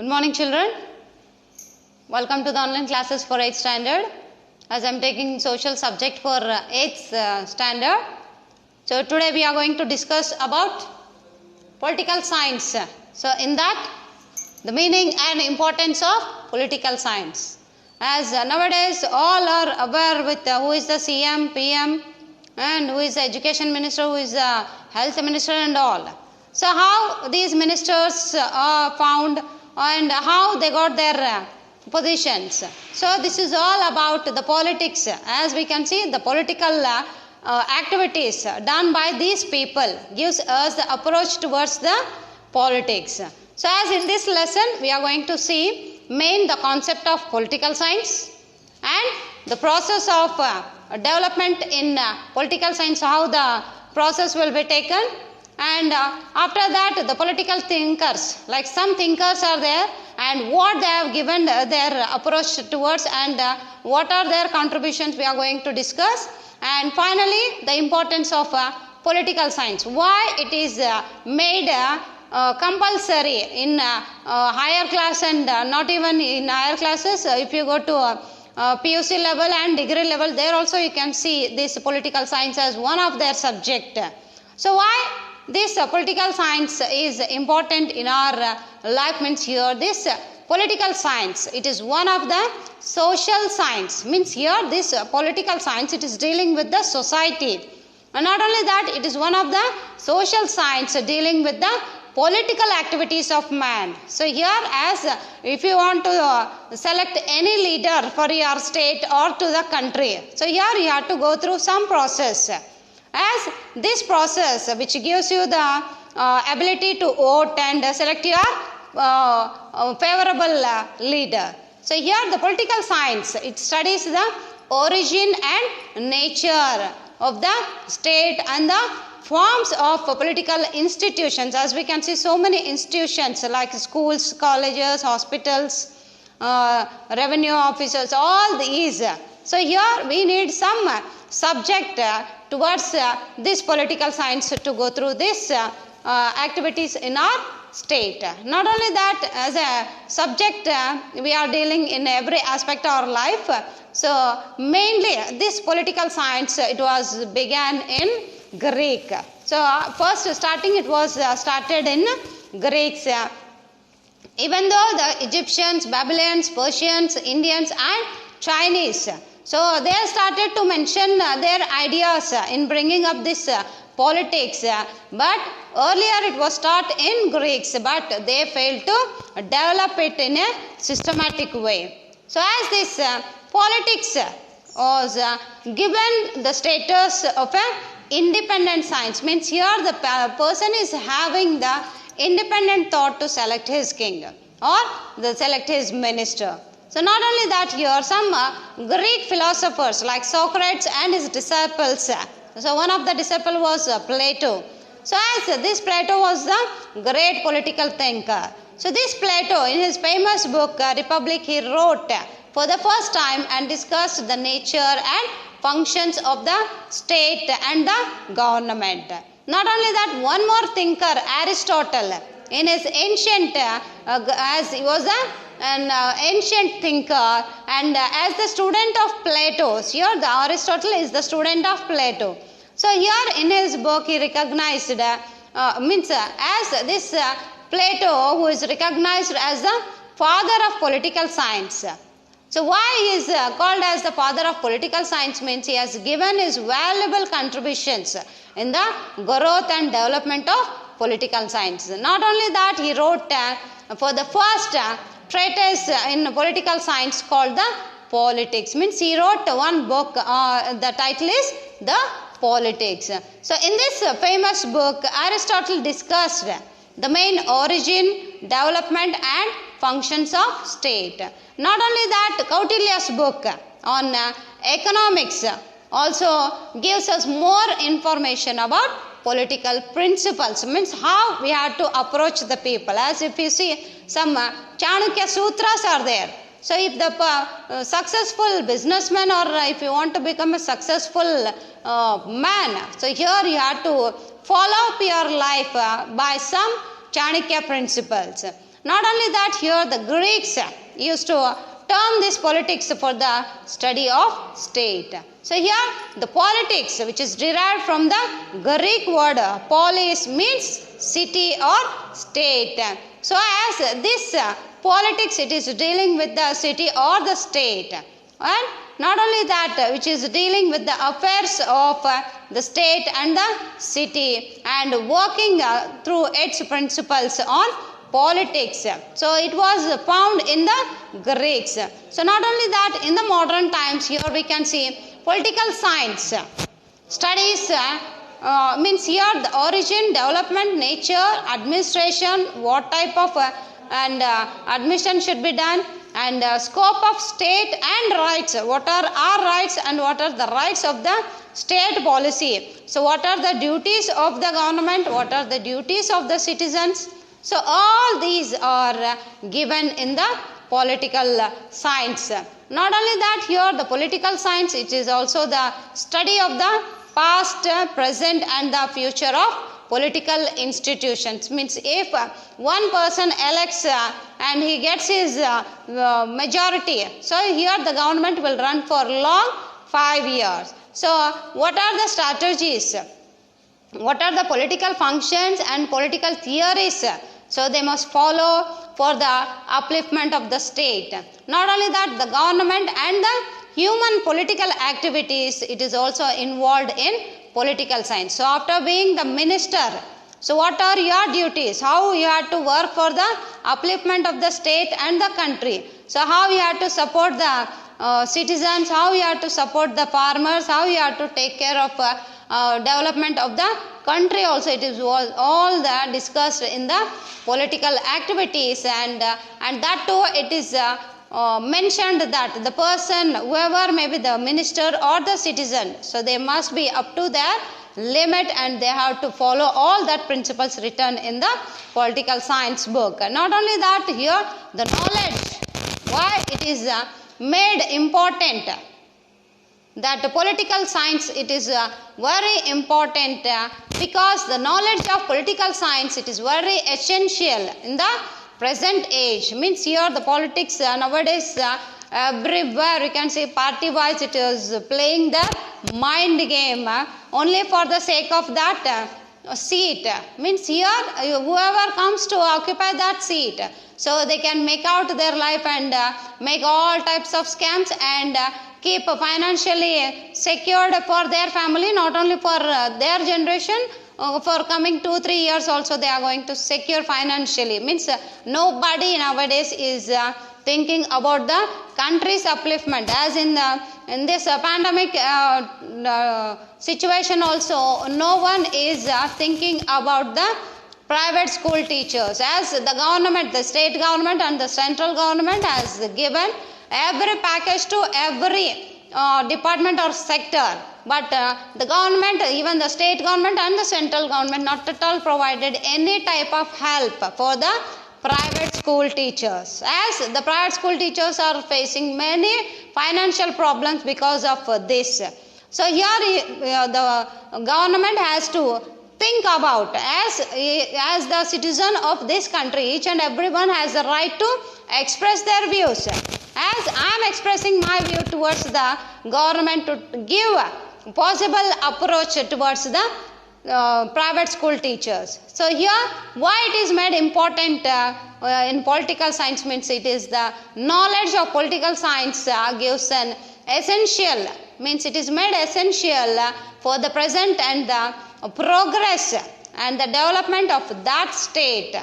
Good morning, children. Welcome to the online classes for 8th standard. As I am taking social subject for 8th standard. So today we are going to discuss about political science. So in that, the meaning and importance of political science. As nowadays all are aware with who is the CM, PM and who is the education minister, who is the health minister and all. So how these ministers are found and how they got their positions. So this is all about the politics. As we can see, the political activities done by these people gives us the approach towards the politics. So as in this lesson we are going to see the concept of political science and the process of development in political science, how the process will be taken, and after that the political thinkers, like some thinkers are there and what they have given their approach towards and what are their contributions we are going to discuss, and finally the importance of political science, why it is made compulsory in higher class and not even in higher classes. If you go to PUC level and degree level, there also you can see this political science as one of their subject. So why this political science is important in our life means here this political science, it is one of the social science, means here this political science, it is dealing with the society, and not only that, it is one of the social science dealing with the political activities of man. So here, as if you want to select any leader for your state or to the country, so here you have to go through some process. As this process which gives you the ability to vote and select your favorable leader. So here the political science, it studies the origin and nature of the state and the forms of political institutions. As we can see, so many institutions like schools, colleges, hospitals, revenue officers, all these. So here we need some subject towards this political science to go through this activities in our state. Not only that, as a subject we are dealing in every aspect of our life. So mainly this political science, it was began in Greek. So first starting it was started in Greeks. Even though the Egyptians, Babylonians, Persians, Indians and Chinese, so they started to mention their ideas in bringing up this politics, but earlier it was taught in Greeks, but they failed to develop it in a systematic way. So as this politics was given the status of a independent science, means here the person is having the independent thought to select his king or select his minister. So not only that, here some Greek philosophers like Socrates and his disciples. So one of the disciples was Plato. So as this Plato was the great political thinker. So this Plato, in his famous book Republic, he wrote for the first time and discussed the nature and functions of the state and the government. Not only that, one more thinker, Aristotle, in his ancient, as he was an ancient thinker and as the student of Plato, here the Aristotle is the student of Plato. So here in his book he recognized, as this Plato, who is recognized as the father of political science. So why he is called as the father of political science means he has given his valuable contributions in the growth and development of political science. Not only that, he wrote for the first treatise in political science called the Politics, means he wrote one book, the title is the Politics. So in this famous book, Aristotle discussed the main origin, development and functions of state. Not only that, Kautilya's book on economics also gives us more information about political principles, means how we have to approach the people. As if you see, some Chanakya Sutras are there. So if the successful businessman or if you want to become a successful man, so here you have to follow up your life by some Chanakya principles. Not only that, here the Greeks used to term this politics for the study of state. So here the politics, which is derived from the Greek word polis, means city or state. So as this politics, it is dealing with the city or the state. And not only that, which is dealing with the affairs of the state and the city and working through its principles on politics. So it was found in the Greeks. So not only that, in the modern times, here we can see political science studies means here the origin, development, nature, administration, what type of administration should be done, and scope of state and rights, what are our rights and what are the rights of the state policy. So what are the duties of the government, what are the duties of the citizens. So all these are given in the political science. Not only that, here the political science, it is also the study of the past, present and the future of political institutions. Means if one person elects and he gets his majority, so here the government will run for long 5 years. So what are the strategies, what are the political functions and political theories, so they must follow for the upliftment of the state. Not only that, the government and the human political activities, it is also involved in political science. So after being the minister, so what are your duties, how you have to work for the upliftment of the state and the country. So how you have to support the citizens, how you have to support the farmers, how you have to take care of development of the country also. It is all the discussed in the political activities, and that too it is mentioned that the person, whoever may be the minister or the citizen, so they must be up to their limit and they have to follow all that principles written in the political science book. Not only that, here the knowledge, why it is made important, that political science, it is very important because the knowledge of political science, it is very essential in the present age. Means here the politics nowadays everywhere we can say party wise it is playing the mind game only for the sake of that seat. Means here whoever comes to occupy that seat, so they can make out their life and make all types of scams and keep financially secured for their family, not only for their generation, for coming 2-3 years also they are going to secure financially. Means nobody nowadays is thinking about the country's upliftment. As in this pandemic situation also, no one is thinking about the private school teachers, as the government, the state government and the central government has given every package to every department or sector, but the government, even the state government and the central government, not at all provided any type of help for the private school teachers, as the private school teachers are facing many financial problems because of this. So here the government has to think about, as the citizen of this country, each and everyone has the right to express their views. As I am expressing my view towards the government to give possible approach towards the private school teachers. So here why it is made important in political science, means it is the knowledge of political science gives an essential, means it is made essential for the present and the progress and the development of that state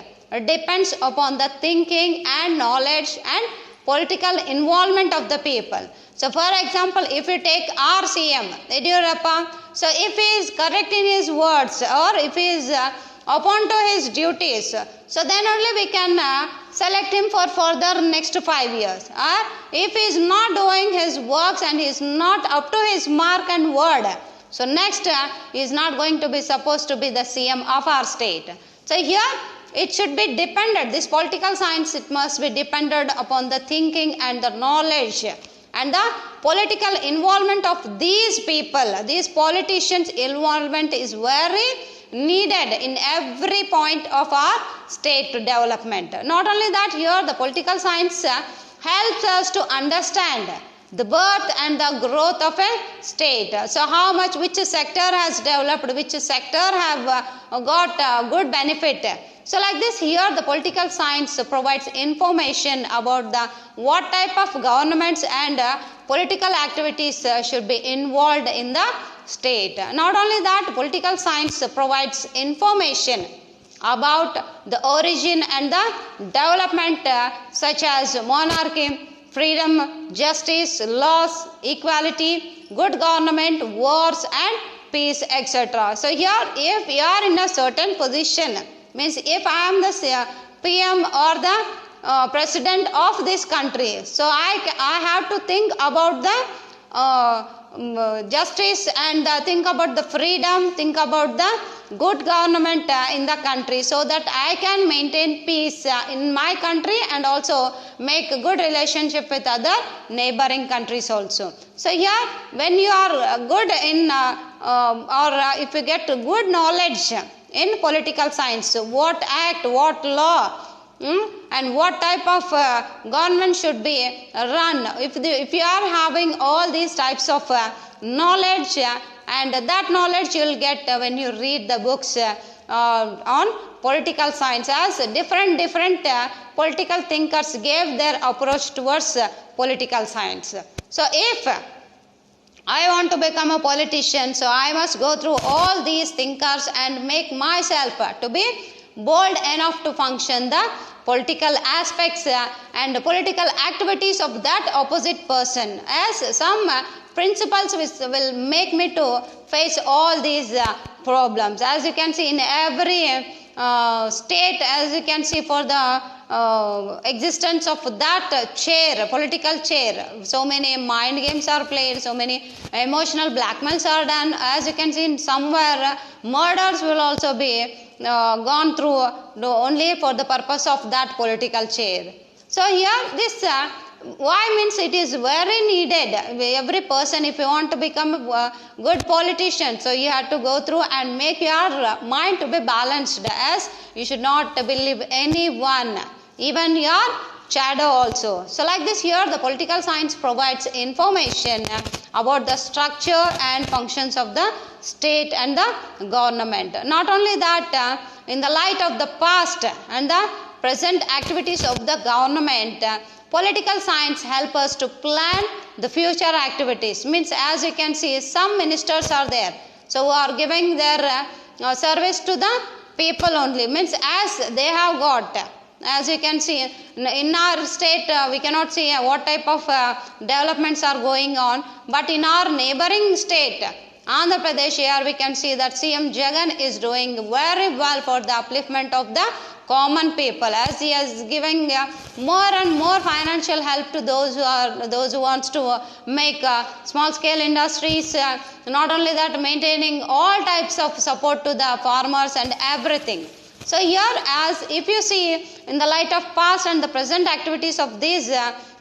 depends upon the thinking and knowledge and political involvement of the people. So for example, if you take our CM Yediyurappa, so if he is correct in his words or if he is upon to his duties, so then only we can select him for further next 5 years. Or if he is not doing his works and he is not up to his mark and word, so next he is not going to be supposed to be the CM of our state. So here it should be dependent, this political science, it must be dependent upon the thinking and the knowledge and the political involvement of these people. These politicians' involvement is very needed in every point of our state development. Not only that, here the political science helps us to understand the birth and the growth of a state. So how much which sector has developed, which sector have got good benefit. So like this, here the political science provides information about the what type of governments and political activities should be involved in the state. Not only that, political science provides information about the origin and the development such as monarchy, freedom, justice, laws, equality, good government, wars and peace, etc. So here, if you are in a certain position, means if I am the PM or the president of this country, so I have to think about the justice and think about the freedom, think about the good government in the country, so that I can maintain peace in my country and also make a good relationship with other neighboring countries also. So here, when you are good in if you get good knowledge in political science, what act, what law, and what type of government should be run, if you are having all these types of knowledge, and that knowledge you will get when you read the books on political science, as different political thinkers gave their approach towards political science. So if I want to become a politician, so I must go through all these thinkers and make myself to be bold enough to function the political aspects and political activities of that opposite person, as some principles which will make me to face all these problems. As you can see, in every state, as you can see, for the existence of that chair, political chair, so many mind games are played, so many emotional blackmails are done. As you can see, in somewhere murders will also be gone through only for the purpose of that political chair. So here this why means it is very needed. Every person, if you want to become a good politician, so you have to go through and make your mind to be balanced, as you should not believe anyone, even your shadow also. So like this, here the political science provides information about the structure and functions of the state and the government. Not only that, in the light of the past and the present activities of the government, political science help us to plan the future activities. Means, as you can see, some ministers are there, so who are giving their service to the people only. Means, as they have got, as you can see, in our state we cannot see what type of developments are going on, but in our neighboring state Andhra Pradesh, here we can see that CM Jagan is doing very well for the upliftment of the common people, as he is giving more and more financial help to those who wants to make small scale industries. Not only that, maintaining all types of support to the farmers and everything. So here, as if you see, in the light of past and the present activities of this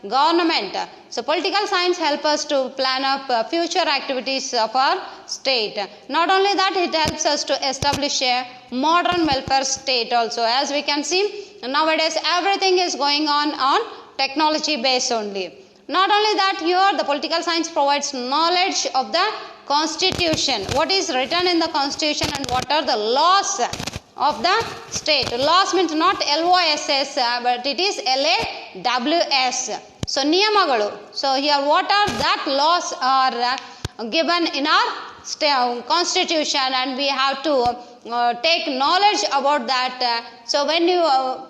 government, so political science help us to plan up future activities of our state. Not only that, it helps us to establish a modern welfare state also. As we can see, nowadays everything is going on technology based only. Not only that, here the political science provides knowledge of the constitution, what is written in the constitution and what are the laws of the state. Laws means not LOSS, but it is LAWS. So niyamagalu. So here what are that laws are given in our constitution, and we have to take knowledge about that. So when you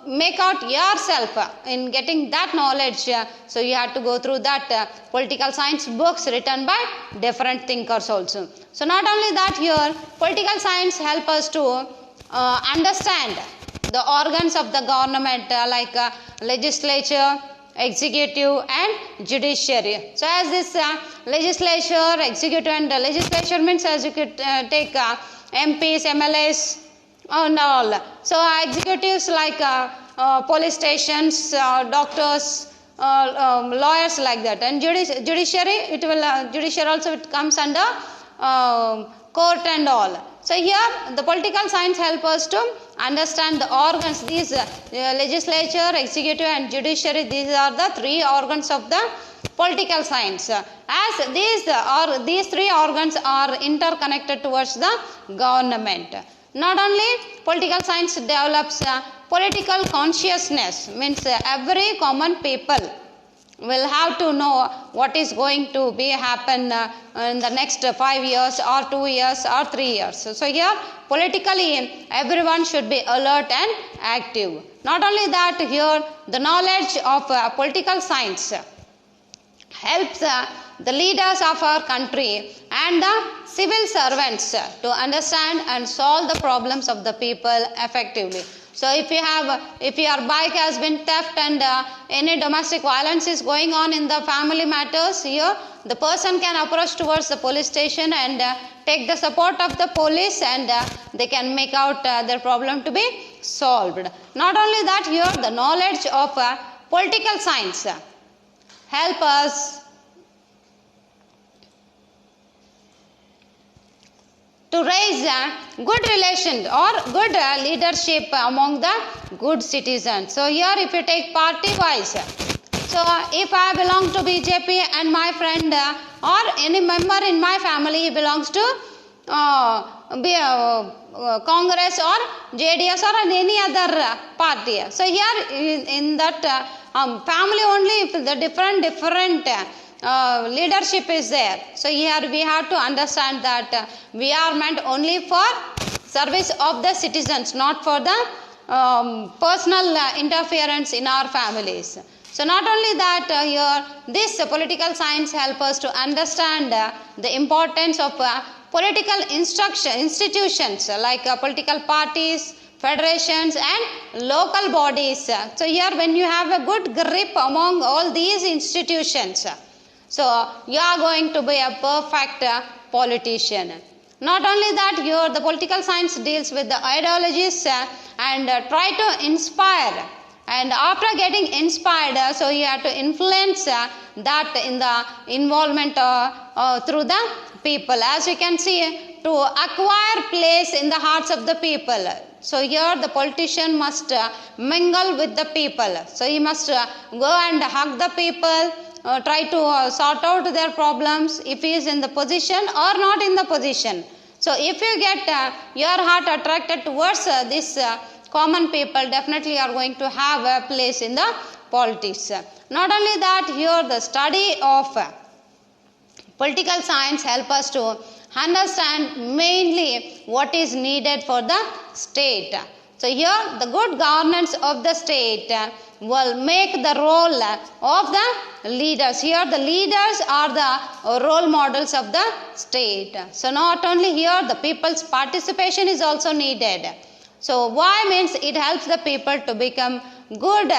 make out yourself in getting that knowledge, so you have to go through that political science books written by different thinkers also. So not only that, here political science help us to understand the organs of the government like legislature, executive and judiciary. So as this legislature, executive and legislature means, as you could take MPs, MLAs and all. So executives like police stations, doctors, lawyers like that. And judiciary, it will judiciary also it comes under court and all. So here the political science help us to understand the organs. These legislature, executive and judiciary, these are the three organs of the political science. As these three organs are interconnected towards the government. Not only political science develops political consciousness, means every common people will have to know what is going to be happen in the next 5 years or 2 years or 3 years. So here politically everyone should be alert and active. Not only that, here the knowledge of political science helps the leaders of our country and the civil servants to understand and solve the problems of the people effectively. So if your bike has been theft and any domestic violence is going on in the family matters, here the person can approach towards the police station and take the support of the police, and they can make out their problem to be solved. Not only that, here the knowledge of political science help us to raise good relations or good leadership among the good citizens. So here if you take party wise, so if I belong to BJP and my friend or any member in my family belongs to Congress or JDS or any other party. So here in that family only, if the different leadership is there. So here we have to understand that we are meant only for service of the citizens, not for the personal interference in our families. So not only that, here this political science help us to understand the importance of political institutions like political parties, federations and local bodies. So here when you have a good grip among all these institutions, so you are going to be a perfect politician. Not only that, here the political science deals with the ideologies and try to inspire, and after getting inspired, so you have to influence that in the involvement through the people. As you can see, to acquire place in the hearts of the people, so here the politician must mingle with the people. So he must go and hug the people, try to sort out their problems if he is in the position or not in the position. So if you get your heart attracted towards this common people, definitely you are going to have a place in the politics. Not only that, here the study of political science help us to understand mainly what is needed for the state. So here the good governance of the state will make the role of the leaders. Here the leaders are the role models of the state. So not only here, the people's participation is also needed. So why means it helps the people to become good,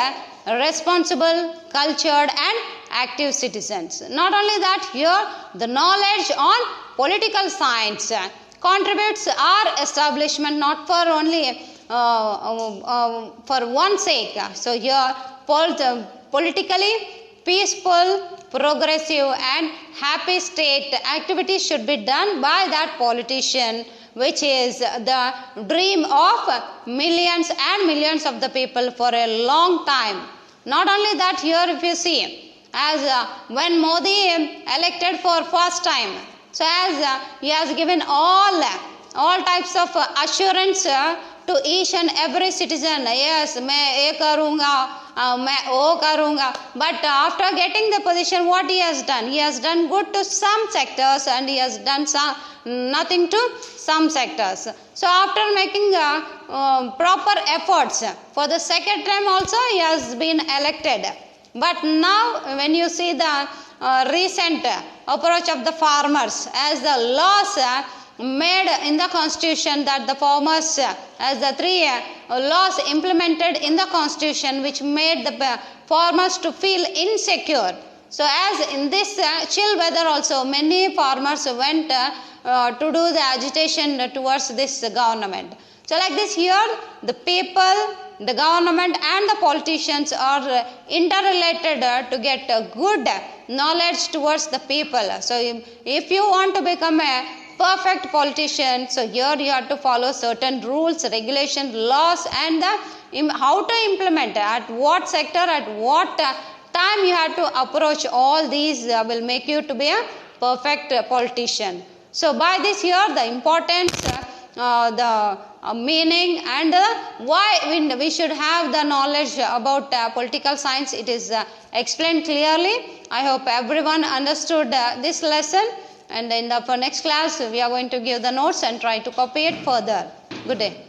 responsible, cultured and active citizens. Not only that, here the knowledge on political science contributes our establishment not for only for one sake. So here politically peaceful, progressive and happy state activities should be done by that politician, which is the dream of millions and millions of the people for a long time. Not only that, here if you see, as when Modi elected for first time, so as he has given all types of assurance to each and every citizen, yes, मैं ये करूँगा, मैं वो करूँगा. But after getting the position, what he has done? He has done good to some sectors and he has done nothing to some sectors. So after making proper efforts for the second time also, he has been elected. But now when you see the recent approach of the farmers, as the laws made in the constitution, that the farmers, as the three laws implemented in the constitution which made the farmers to feel insecure. So as in this chill weather also, many farmers went to do the agitation towards this government. So like this, here the people, the government and the politicians are interrelated to get good knowledge towards the people. So if you want to become a perfect politician. So here you have to follow certain rules, regulations, laws, and how to implement, at what sector, at what time you have to approach. All these will make you to be a perfect politician. So by this here, the importance, the meaning, and why we should have the knowledge about political science, it is explained clearly. I hope everyone understood this lesson, and in the next class we are going to give the notes and try to copy it further. Good day.